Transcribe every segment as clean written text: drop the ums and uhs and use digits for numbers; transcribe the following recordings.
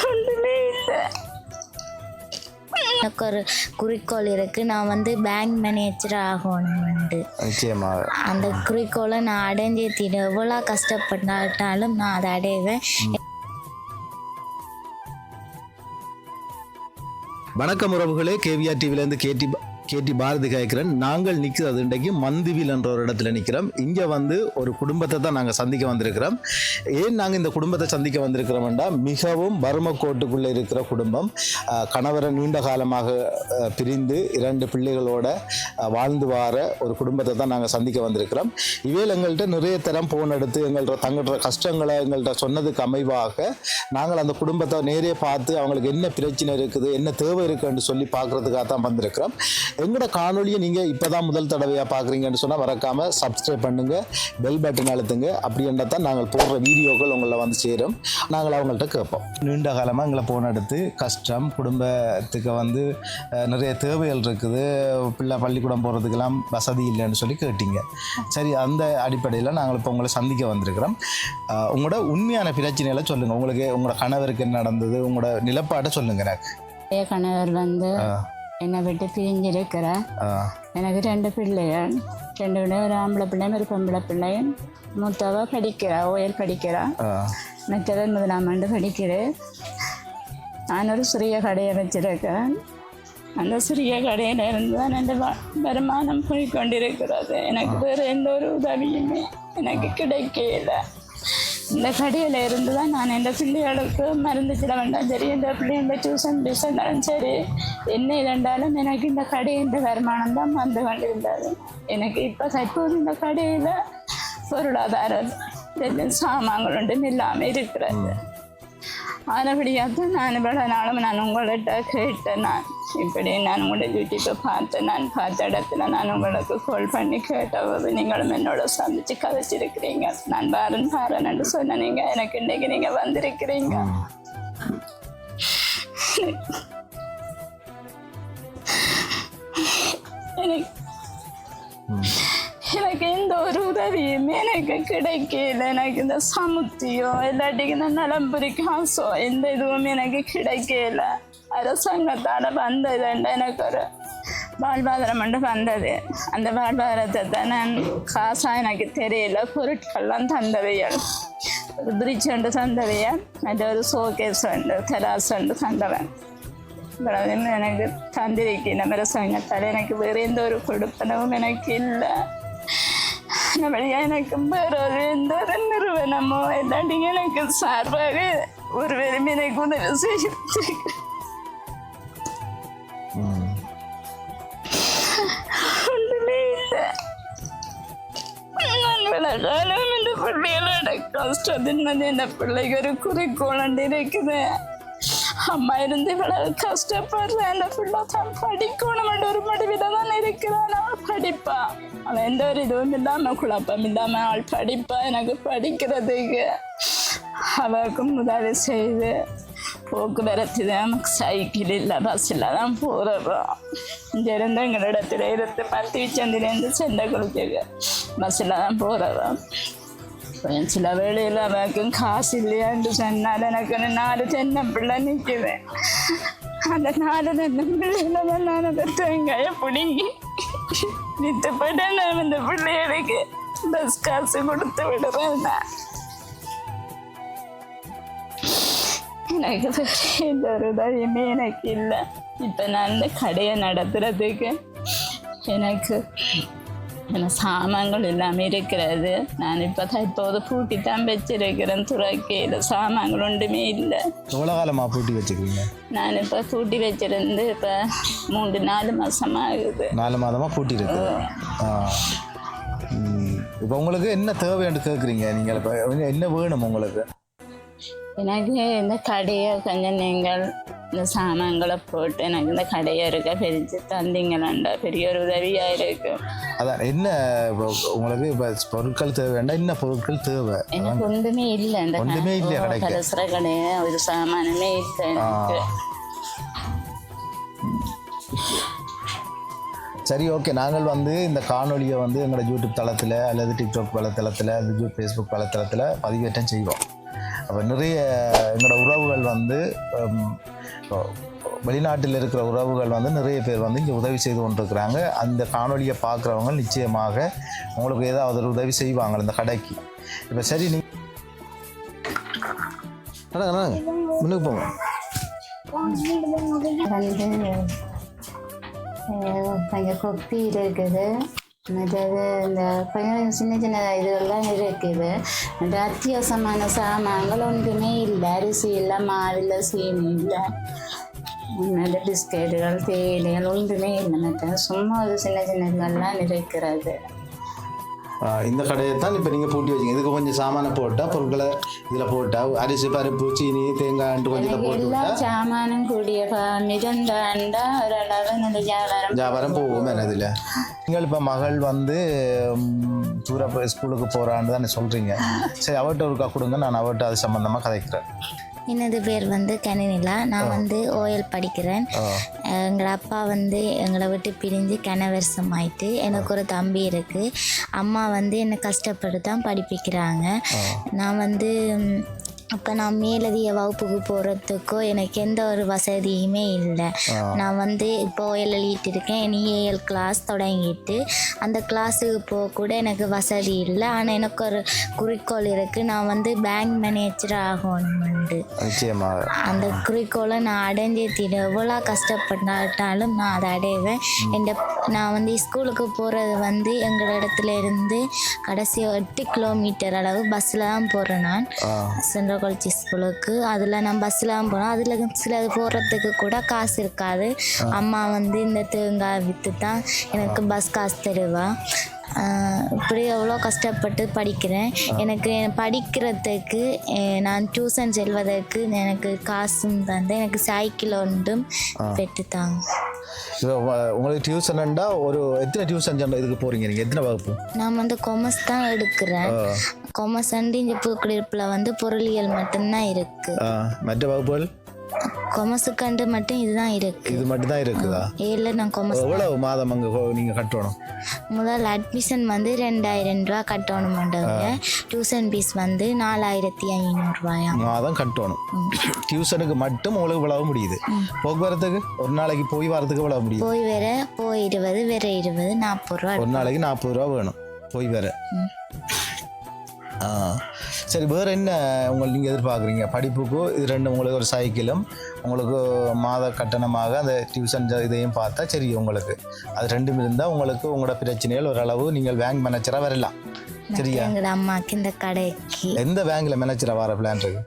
ஒன்றுமே இல்லை. எனக்கு ஒரு குறிக்கோள் இருக்குது, நான் வந்து பேங்க் மேனேஜர் ஆகணும்ண்டு. நிச்சயமாக அந்த குறிக்கோளை நான் அடைஞ்சே தீரும். எவ்வளோ கஷ்டப்பட்டாலும் நான் அதை அடைவேன். வணக்கம் உறவுகளே, கேவிஆர் டிவிலேருந்து கேடி பாரதி கேட்குறேன். நாங்கள் நிற்கிறது இன்றைக்கு மந்துவில் என்ற ஒரு இடத்துல நிற்கிறோம். இங்கே வந்து ஒரு குடும்பத்தை தான் நாங்கள் சந்திக்க வந்திருக்கிறோம். ஏன் நாங்கள் இந்த குடும்பத்தை சந்திக்க வந்திருக்கிறோம்னா, மிகவும் வறுமை கோட்டுக்குள்ளே இருக்கிற குடும்பம். கணவரை நீண்ட காலமாக பிரிந்து 2 பிள்ளைகளோட வாழ்ந்து வார ஒரு குடும்பத்தை தான் நாங்கள் சந்திக்க வந்திருக்கிறோம். இவையில் எங்கள்கிட்ட நிறைய தரம் போன் எடுத்து எங்கள்கிட்ட தங்கள்கிட்ட கஷ்டங்களை எங்கள்கிட்ட சொன்னதுக்கு அமைவாக நாங்கள் அந்த குடும்பத்தை நேரே பார்த்து அவங்களுக்கு என்ன பிரச்சனை இருக்குது, என்ன தேவை இருக்குன்னு சொல்லி பார்க்குறதுக்காக தான் வந்திருக்கிறோம். எங்களோட காணொலியை நீங்கள் இப்போ தான் முதல் தடவையாக பார்க்குறீங்கன்னு சொன்னால் மறக்காமல் சப்ஸ்கிரைப் பண்ணுங்கள், பெல் பட்டன் அழுத்துங்க. அப்படின்றத தான் நாங்கள் போடுற வீடியோக்கள் உங்களை வந்து சேரும். நாங்கள் அவங்கள்ட்ட கேட்போம். நீண்ட காலமாக எங்களை போன் எடுத்து கஷ்டம், குடும்பத்துக்கு வந்து நிறைய தேவைகள் இருக்குது, பிள்ளை பள்ளிக்கூடம் போகிறதுக்கெல்லாம் வசதி இல்லைன்னு சொல்லி கேட்டீங்க. சரி, அந்த அடிப்படையில் நாங்கள் இப்போ உங்களை சந்திக்க வந்திருக்கிறோம். உங்களோட உண்மையான பிரச்சனைகளை சொல்லுங்கள். உங்களுக்கு உங்களோட கணவருக்கு என்ன நடந்தது, உங்களோட நிலப்பாட்டை சொல்லுங்க. எனக்கு கணவர் வந்து என்னை விட்டு பிரிஞ்சிருக்கிற. எனக்கு 2 பிள்ளைகள், 2 பிள்ளை, ஒரு ஆம்பளை பிள்ளையும் ஒரு பொம்பளை பிள்ளையும். மூத்தவ படிக்கிறா, ஓயல் படிக்கிறா. மற்றவர் 1ஆம் ஆண்டு படிக்கிறேன். நான் ஒரு சிறிய கடையை வச்சிருக்கேன். அந்த சிறிய கடையில் இருந்து தான் என் வருமானம் போய்கொண்டிருக்கிறது. எனக்கு வேறு எந்த ஒரு உதவியுமே எனக்கு கிடைக்கல. இந்த கடையில் இருந்து தான் நான் என் பிள்ளைகளுக்கு மருந்து சில வேண்டாம் சரி, இந்த பிள்ளைங்க டியூஷன் ஃபீஸ் இருந்தாலும் சரி, என்ன இருந்தாலும் எனக்கு இந்த கடையின் வருமானம் தான் வந்து கொண்டிருந்தது. எனக்கு இப்போ தற்போது இந்த கடையில் பொருளாதாரம் சாமான்கள் ஒன்றும் இல்லாமல் இருக்கிறது. ஆனபடியாக நான் இவ்வளோ நாளும் நான் உங்கள்கிட்ட கேட்டேன். நான் இப்படி நான் உங்களோட யூடியூப்பை பார்த்தேன். நான் பார்த்த இடத்துல நான் உங்களுக்கு கால் பண்ணி கேட்டபோது நீங்களும் என்னோட சந்தித்து கதைச்சிருக்கிறீங்க. நான் பாருன்னு சொன்ன நீங்கள் எனக்கு இன்றைக்கி நீங்கள் வந்திருக்கிறீங்க. எனக்கு எந்த ஒரு உதவியுமே எனக்கு கிடைக்கல. எனக்கு இந்த சமுத்தியோ இல்லாட்டிக்கு இந்த நலம்புரி காசோ எந்த இதுவும் எனக்கு கிடைக்கல. அரசாங்கத்தால் வந்தது எனக்கு ஒரு வாழ்வாதாரம் மட்டும் வந்தது. அந்த வாழ்வாதாரத்தை தான் நான் காசாக எனக்கு தெரியல. பொருட்கள்லாம் தந்தவையல், ஒரு பிரிட்ஜ் ஒன்று தந்தவையல், மற்ற ஒரு ஷோகேஸ் உண்டு, தெராஸ் உண்டு தந்தவன். இவ்வளவு எனக்கு தந்திருக்கேன் அரசாங்கத்தால். எனக்கு வேறு எந்த ஒரு கொடுப்பனவும் எனக்கு இல்லை. எனக்கு வேற ஒரு எந்த ஒரு நிறுவனமோ இல்லாட்டி எனக்கு சார்பாக ஒரு வேறும் எனக்கு உதவி செய்ய ஒன்றுமே இல்லை. நான் விலகாலம் இந்த பிள்ளைகளோட கஷ்டத்தின் இந்த பிள்ளைக்கு ஒரு குறிக்கோள் இருக்குது. அம்மா இருந்து இவ்வளவு கஷ்டப்படுறேன், அந்த பிள்ளை தான் படிக்கணும் ஒரு முடிவில் தான் இருக்கிறான். அவள் படிப்பா, அவன் எந்த ஒரு இதுவும் இல்லாமல் குழப்பம் இல்லாமல் அவள் படிப்பா. எனக்கு படிக்கிறதுக்கு அவளுக்கும் உதவி செய்து போக்குவரத்து தான், நமக்கு சைக்கிள் இல்லை, பஸ்ஸில் தான் போகிறோம். இங்கேருந்து எங்களிடத்துல இருந்து மத்திச்சந்திலேருந்து செந்தகுளத்துக்கு பஸ்ஸில் தான் போகிறோம். சில வேளையில் அவனுக்கும் காசு இல்லையான்னு சொன்னால் எனக்கு 4 தென்னை பிள்ளை நிற்குவேன். அந்த 4 தென்னை பிள்ளையில தான் நான் அதை தேங்காயை பிடுங்கி நிறுத்தப்பட்ட நான் இந்த பிள்ளைகளுக்கு பஸ் காசு கொடுத்து விடுறேன். எனக்கு எந்த ஒரு உதவியுமே எனக்கு இல்லை. இப்போ நான் இந்த கடையை நடத்துறதுக்கு எனக்கு சாமான்கள் எல்லாமே இருக்கிறது. நான் இப்போ தற்போது பூட்டி தான் வச்சிருக்கிறேன். துறக்கையில் சாமான்கள் ஒன்றுமே இல்லை. எவ்வளோ காலமாக பூட்டி வச்சுக்கிறீங்க? நான் இப்போ பூட்டி வச்சிருந்து இப்போ 3-4 மாதமாக ஆகுது. 4 மாதமாக பூட்டி இருக்கு. இப்போ உங்களுக்கு என்ன தேவைன்னு கேட்குறீங்க நீங்கள்? இப்போ என்ன வேணும் உங்களுக்கு? எனக்கு இந்த கடையை கொஞ்சம் நீங்கள் இந்த சாமான்களை போட்டு எனக்கு இந்த கடையை இருக்க பிரித்து தந்தீங்களாண்டா பெரிய ஒரு உதவியாக இருக்கும். அதான் என்ன உங்களுக்கு இப்போ பொருட்கள் தேவை வேண்டாம், என்ன பொருட்கள் தேவை? எனக்கு ஒன்றுமே இல்லை. இந்த ஒன்றுமே இல்லையா? கடைசிற கடையை ஒரு சாமானுமே இல்லை எனக்கு. சரி, ஓகே. நாங்கள் வந்து இந்த காணொலியை வந்து எங்களோட யூடியூப் தளத்தில் அல்லது டிக்டாக் வலைத்தளத்தில், யூடியூப் ஃபேஸ்புக் வலைத்தளத்தில் பதிவேற்றம் செய்வோம். அப்போ நிறைய எங்களோட உறவுகள் வந்து வெளிநாட்டில் இருக்கிற உறவுகள் வந்து நிறைய பேர் வந்து இங்கே உதவி செய்து கொண்டிருக்கிறாங்க. அந்த காணொலியை பார்க்குறவங்க நிச்சயமாக உங்களுக்கு ஏதாவது ஒரு உதவி செய்வாங்க இந்த கடைக்கு. இப்போ சரி நீங்கள் முன்னுக்கு போங்க. கொஞ்சம் கொப்பி இருக்குது, மற்றது இந்த கொஞ்சம் சின்ன சின்ன இதுகள்லாம் இருக்குது. மற்ற அத்தியாவசியமான சாமான்கள் ஒன்றுமே இல்லை. அரிசி இல்லை, மாவில்லை, சீனி இல்லை, மற்ற பிஸ்கெட்டுகள், தேயிலைகள் ஒன்றுமே இல்லை. மற்ற சும்மா ஒரு சின்ன சின்ன இதுகள்லாம் இருக்கிறது. இந்த கடையை தான் இப்போ நீங்கள் பூட்டி வச்சிங்க. இதுக்கு கொஞ்சம் சாமானை போட்டால் பொருட்களை இதில் போட்டால் அரிசி, பருப்பு, சீனி, தேங்காய் கொஞ்சம் போட்டு எல்லா சாமானும் கூடிய மிதந்தாண்டா ஓரளவு நல்ல வியாபாரம் போகும். இதில் நீங்கள் இப்போ மகள் வந்து தூர ஸ்கூலுக்கு போகிறான்னு தானே சொல்கிறீங்க. சரி, அவர்கிட்ட ஒருக்கா கொடுங்க, நான் அவர்கிட்ட அது சம்மந்தமாக கதைக்கிறேன். எனது பேர் வந்து கனிநிலா. நான் வந்து ஓஎல் படிக்கிறேன். எங்கள் அப்பா வந்து எங்களை விட்டு பிரிஞ்சு கனவரிசம் ஆயிட்டு. எனக்கு ஒரு தம்பி இருக்குது. அம்மா வந்து என்னை கஷ்டப்பட்டு தான் படிப்பிக்கிறாங்க. நான் வந்து அப்போ நான் மேலதிக வகுப்புக்கு போகிறதுக்கோ எனக்கு எந்த ஒரு வசதியுமே இல்லை. நான் வந்து இப்போ ஓஎல் எழுதிட்டு இருக்கேன். இனி ஏஎல் கிளாஸ் தொடங்கிட்டு அந்த கிளாஸுக்கு போக கூட எனக்கு வசதி இல்லை. ஆனால் எனக்கு ஒரு குறிக்கோள் இருக்குது. நான் வந்து பேங்க் மேனேஜர் ஆகணும்ண்டு. அந்த குறிக்கோளை நான் அடைஞ்சே தீரும். எவ்வளோ கஷ்டப்பட்டாலும் நான் அதை அடைவேன். நான் வந்து ஸ்கூலுக்கு போகிறது வந்து எங்கள் இடத்துல இருந்து கடைசி 8 கிலோமீட்டர் அளவு பஸ்ஸில் தான் போகிறேன். நான் சென்ட்ரல் காலேஜ் ஸ்கூலுக்கு அதில் நான் பஸ்ஸில் தான் போனோம். அதில் சிலது போகிறதுக்கு கூட காசு இருக்காது. அம்மா வந்து இந்த தேங்காய் விற்று தான் எனக்கு பஸ் காசு தருவா. இப்படி எவ்வளோ கஷ்டப்பட்டு படிக்கிறேன். எனக்கு படிக்கிறதுக்கு நான் டியூஷன் செல்வதற்கு எனக்கு காசும் தந்து எனக்கு சைக்கிள் ஒன்றும் பெற்றுத்தாங்க. உங்களுக்கு டியூஷன்டா ஒரு எத்தனை டியூஷன் இதுக்கு போகிறீங்க? நீங்கள் எத்தனை வகுப்பு? நான் வந்து கொமர்ஸ் தான் எடுக்கிறேன். கொமர்ஸ் அண்டு இங்கே புதுக்குடியிருப்பில் வந்து பொருளியல் மட்டும்தான் இருக்குது. மற்ற வகுப்புகள் கொமர்ஸுக்காண்டு மட்டும் இதுதான் இருக்குது. இது மட்டும் தான் இருக்குதா? இல்லை, நான் கொமர்ஸ். எவ்வளவு மாதம் அங்கே நீங்கள் கட்டணும்? முதல் அட்மிஷன் வந்து 2000 ரூபா கட்டணுமாண்டவங்க. டியூஷன் ஃபீஸ் வந்து 4500 மாதம் கட்டணும். டியூஷனுக்கு மட்டும் உங்களுக்கு இவ்வளவு முடியுது. போக்குவரத்துக்கு ஒரு நாளைக்கு போய் வரதுக்கு இவ்வளவு முடியுது? போய் 20, வேற 20, 40 ரூபா. ஒரு நாளைக்கு 40 ரூபா வேணும் போய் வர. சரி, வேறு என்ன உங்களுக்கு நீங்கள் எதிர்பார்க்குறீங்க படிப்புக்கு? இது ரெண்டு, உங்களுக்கு ஒரு சைக்கிளும் உங்களுக்கு மாத கட்டணமாக அந்த டியூஷன் இதையும் பார்த்தா சரி. உங்களுக்கு அது ரெண்டும் இருந்தால் உங்களுக்கு உங்களோட பிரச்சனைகள் ஓரளவு நீங்கள் பேங்க் மேனேஜராக வரலாம். சரியா? எங்கள் அம்மாவுக்கு இந்த கடைக்கு எந்த பேங்க்கில் மேனேஜராக வர பிளான் இருக்கு?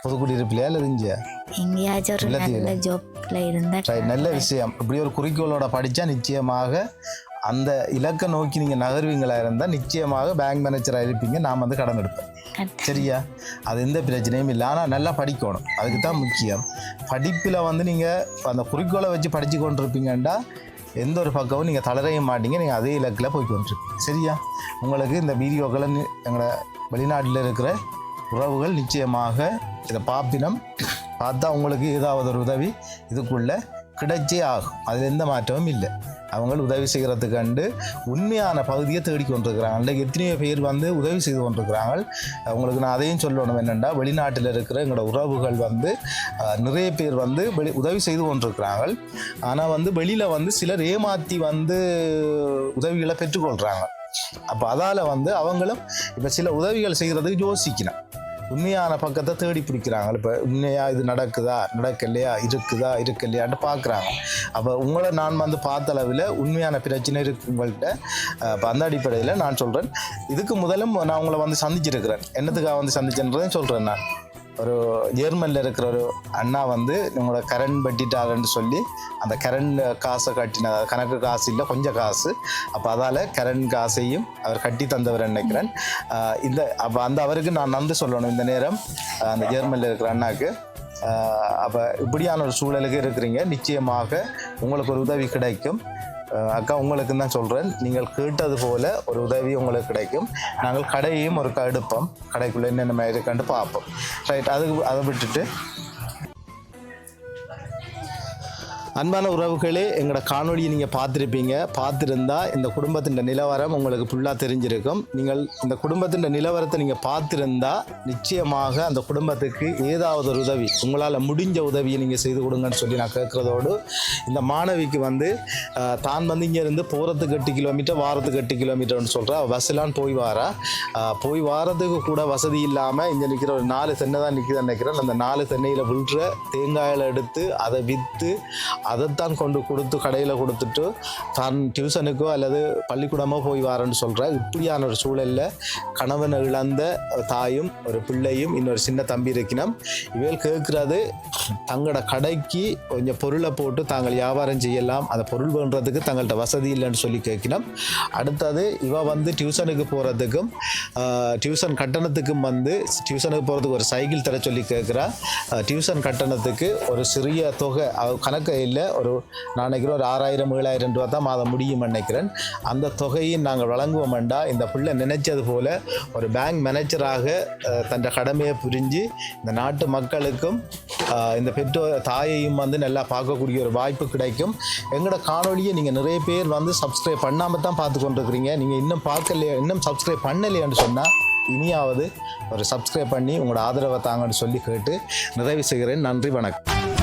புதுக்குடியிருப்பிலையா இல்லை இந்தியா? எங்கேயாச்சும் ஒரு நல்ல ஜாப்ல இருந்தால் நல்ல விஷயம். இப்படி ஒரு குறிக்கோளோட படித்தா நிச்சயமாக அந்த இலக்கை நோக்கி நீங்கள் நகர்வீங்களா இருந்தால் நிச்சயமாக பேங்க் மேனேஜராக இருப்பீங்க. நான் வந்து கடன் எடுப்பேன். சரியா? அது எந்த பிரச்சனையும் இல்லை. ஆனால் நல்லா படிக்கணும், அதுக்கு தான் முக்கியம். படிப்பில் வந்து நீங்கள் அந்த குறிக்கோளை வச்சு படித்து கொண்டிருப்பீங்கன்னா எந்த ஒரு பக்கமும் நீங்கள் தளரையும் மாட்டீங்க. நீங்கள் அதே இலக்கில் போய் கொண்டிருப்பீங்க. சரியா? உங்களுக்கு இந்த வீடியோக்களை எங்களை வெளிநாட்டில் இருக்கிற உறவுகள் நிச்சயமாக இதை பார்த்தா உங்களுக்கு ஏதாவது ஒரு உதவி இதுக்குள்ளே கிடைச்சே ஆகும். அதில் எந்த மாற்றமும் இல்லை. அவங்க உதவி செய்கிறதுக்கண்டு உண்மையான பகுதியை தேடிக்கொண்டிருக்கிறாங்க. அன்றைக்கு எத்தனையோ பேர் வந்து உதவி செய்து கொண்டிருக்கிறாங்க. அவங்களுக்கு நான் அதையும் சொல்லணும் என்னென்னா, வெளிநாட்டில் இருக்கிற எங்களோட உறவுகள் வந்து நிறைய பேர் வந்து உதவி செய்து கொண்டிருக்கிறாங்க. ஆனால் வந்து வெளியில் வந்து சிலர் ஏமாற்றி வந்து உதவிகளை பெற்றுக்கொள்கிறாங்க. அப்போ அதால் வந்து அவங்களும் இப்போ சில உதவிகள் செய்கிறதுக்கு யோசிக்கணும். உண்மையான பக்கத்தை தேடி பிடிக்கிறாங்க. இப்போ உண்மையாக இது நடக்கலையா, இருக்கலையான்னு பார்க்குறாங்க. அப்போ உங்களை நான் வந்து பார்த்த அளவில் உண்மையான பிரச்சனை இருக்கு உங்கள்கிட்ட. இப்போ அந்த அடிப்படையில் நான் சொல்கிறேன், இதுக்கு முதலும் நான் உங்களை வந்து சந்திச்சிருக்கிறேன். என்னத்துக்காக வந்து சந்திச்சேன்றதையும் சொல்கிறேன். நான் ஒரு ஜெர்மனில் இருக்கிற ஒரு அண்ணா வந்து உங்களோட கரண்ட் வெட்டிட்டாருன்னு சொல்லி அந்த கரண்ட் காசை கட்டின, கணக்கு காசு இல்லை, கொஞ்சம் காசு. அப்போ அதால் கரண்ட் காசையும் அவர் கட்டி தந்தவர் நினைக்கிறேன். அப்போ அவருக்கு நான் நன்றி சொல்லணும் இந்த நேரம், அந்த ஜெர்மனியில் இருக்கிற அண்ணாக்கு. அப்போ இப்படியான ஒரு சூழலுக்கு இருக்கிறீங்க. நிச்சயமாக உங்களுக்கு ஒரு உதவி கிடைக்கும். அக்கா, உங்களுக்கு தான் சொல்கிறேன், நீங்கள் கேட்டது போல் ஒரு உதவி உங்களுக்கு கிடைக்கும். நாங்கள் கடையையும் ஒரு எடுப்போம், கடைக்குள்ளே என்னென்ன மாதிரி இருக்கான்னு பார்ப்போம். ரைட், அதை விட்டுட்டு அன்பான உறவுகளே, எங்களோட காணொலியை நீங்கள் பார்த்துருந்தா இந்த குடும்பத்தின் நிலவரம் உங்களுக்கு ஃபுல்லாக தெரிஞ்சிருக்கும். நீங்கள் இந்த குடும்பத்தின் நிலவரத்தை நீங்கள் பார்த்துருந்தா நிச்சயமாக அந்த குடும்பத்துக்கு ஏதாவது ஒரு உதவி, உங்களால் முடிஞ்ச உதவியை நீங்கள் செய்து கொடுங்கன்னு சொல்லி நான் கேட்குறதோடு, இந்த மாணவிக்கு வந்து தான் வந்து இங்கேருந்து போகிறதுக்கு 8 கிலோமீட்டர், வாரத்துக்கு 8 கிலோமீட்டர்னு சொல்கிறா. பஸ்ஸெலாம் போய் வாரத்துக்கு கூட வசதி இல்லாமல் இங்கே நிற்கிற ஒரு 4 தென்னை தான் நிற்கிதுன்னு நினைக்கிறேன். அந்த 4 தென்னையில் விழுற தேங்காயில் எடுத்து அதை விற்று அதைத்தான் கொண்டு கொடுத்து கடையில் கொடுத்துட்டு தான் டியூஷனுக்கோ அல்லது பள்ளிக்கூடமோ போய் வரேன்னு சொல்கிற இப்படியான ஒரு சூழலில் கணவனை இழந்த தாயும் ஒரு பிள்ளையும் இன்னொரு சின்ன தம்பி இருக்கணும். இவைகள் கேட்குறது தங்களோட கடைக்கு கொஞ்சம் பொருளை போட்டு தாங்கள் வியாபாரம் செய்யலாம், அந்த பொருள் பண்ணுறதுக்கு தங்கள்கிட்ட வசதி இல்லைன்னு சொல்லி கேட்கணும். அடுத்தது இவ வந்து டியூஷனுக்கு போகிறதுக்கும் டியூஷன் கட்டணத்துக்கும் வந்து டியூஷனுக்கு போகிறதுக்கு ஒரு சைக்கிள் தர சொல்லி கேட்குறா. டியூஷன் கட்டணத்துக்கு ஒரு சிறிய தொகை கணக்கு இல்லை, ஒரு நான் நினைக்கிறேன் ஒரு 6,000-7,000 ரூபா தான் மாதம் முடியும் நினைக்கிறேன். அந்த தொகையை நாங்கள் வழங்குவோம்டா இந்த பிள்ளை நினைச்சது போல் ஒரு பேங்க் மேனேஜராக தன் கடமையை புரிஞ்சு இந்த நாட்டு மக்களுக்கும் இந்த பெற்றோர் தாயையும் வந்து நல்லா பார்க்கக்கூடிய ஒரு வாய்ப்பு கிடைக்கும். எங்களோட காணொலியை நீங்கள் நிறைய பேர் வந்து சப்ஸ்கிரைப் பண்ணாமல் தான் பார்த்து கொண்டிருக்கிறீங்க. நீங்கள் இன்னும் சப்ஸ்கிரைப் பண்ணலையான்னு சொன்னால் இனியாவது ஒரு சப்ஸ்கிரைப் பண்ணி உங்களோட ஆதரவை தாங்கன்னு சொல்லி கேட்டு நிறைவு செய்கிறேன். நன்றி, வணக்கம்.